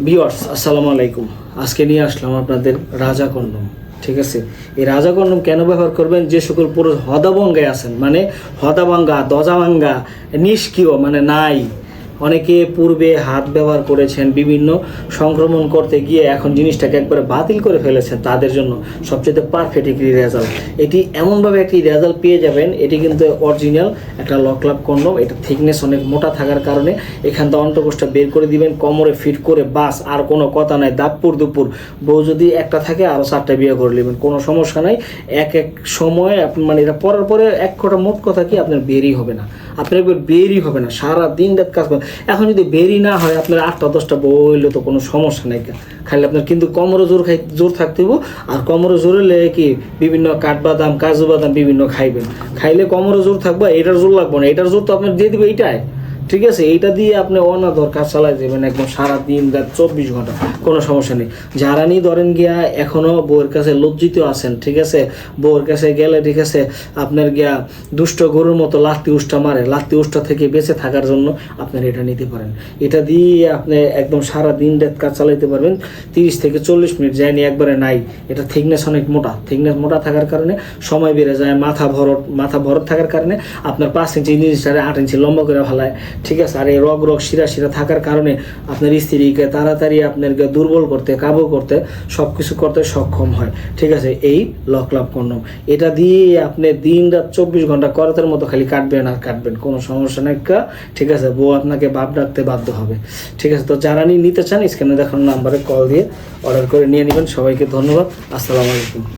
Viewers আসসালামু আলাইকুম। আজকে নিয়ে আসলাম আপনাদের রাজা কন্ডম। ঠিক আছে, এই রাজা কন্ডম কেন ব্যবহার করবেন? যে সকল পুরুষ হদাভঙ্গায় আছেন, মানে হদাভাঙ্গা দজাভাঙ্গা নিষ্ক্রিয়, মানে নাই, অনেকে পূর্বে হাত ব্যবহার করেছেন বিভিন্ন সংক্রমণ করতে গিয়ে এখন জিনিসটাকে একবারে বাতিল করে ফেলেছেন, তাদের জন্য সবচেয়ে পারফেক্ট একটি রেজাল্ট। এটি এমনভাবে একটি রেজাল্ট পেয়ে যাবেন, এটি কিন্তু অরিজিনাল একটা লকলাভ কন্ডম। এটা থিকনেস অনেক মোটা থাকার কারণে এখান থেকে অন্তর্কোষটা বের করে দিবেন, কোমরে ফিট করে, বাস আর কোনো কথা নাই। দাপ্পুর দুপুর বউ যদি একটা থাকে আরও 4টা বিয়ে করে নেবেন, কোনো সমস্যা নাই। এক এক সময় আপনি মানে এটা পরার পরে এক কটা মোট কথা কি আপনার বেরই হবে না, আপনার একবার বেরই হবে না, সারা দিন রাত কাজ করেন। এখন যদি বেরি না হয়, আপনার 8টা 10টা বউ হইলে তো কোনো সমস্যা নেই, খাইলে আপনার কিন্তু কোমরে জোর থাকতে হইব। আর কোমরে জোর হলে কি বিভিন্ন কাঠবাদাম কাজু বাদাম বিভিন্ন খাইবেন, খাইলে কোমরে জোর থাকবে, এটার জোর লাগবে না। এটার জোর তো আপনার দিয়ে দিবে এইটাই, ঠিক আছে? এইটা দিয়ে আপনি অনাদর কাজ চালাই যাবেন একদম সারা দিন রাত 24 ঘন্টা, কোনো সমস্যা নেই। যারা নিয়ে ধরেন গিয়া এখনও বউয়ের কাছে লজ্জিত আছেন, ঠিক আছে, বউয়ের কাছে গেলে ঠিক আছে আপনার গিয়া দুষ্ট গরুর মতো লাত্তি উষ্টা মারে, লাত্তি উষ্টা থেকে বেঁচে থাকার জন্য আপনার এটা নিতে পারেন। এটা দিয়ে আপনি একদম সারা দিন রাত কাজ চালাইতে পারবেন। 30 থেকে 40 মিনিট যায়নি, একবারে নাই। এটা থিকনেস অনেক মোটা, থিকনেস মোটা থাকার কারণে সময় বেড়ে যায়। মাথা ভরত থাকার কারণে আপনার 5 ইঞ্চি জিনিসটারে 8 ইঞ্চি লম্বা করে ফেলায়, ঠিক আছে? আর এই রগ শিরা থাকার কারণে আপনার স্ত্রীকে তাড়াতাড়ি আপনার দুর্বল করতে, কাবু করতে, সব কিছু করতে সক্ষম হয়, ঠিক আছে? এই লকলাভ কন্ডম এটা দিয়ে আপনি দিন রাত 24 ঘন্টা করতের মতো খালি কাটবেন আর কাটবেন, কোনো সমস্যা নেই, ঠিক আছে? বউ আপনাকে বাপ ডাকতে বাধ্য হবে, ঠিক আছে? তো যারা নিতে চান স্ক্রিনে দেখানো নাম্বারে কল দিয়ে অর্ডার করে নিয়ে নেবেন। সবাইকে ধন্যবাদ। আসসালামু আলাইকুম।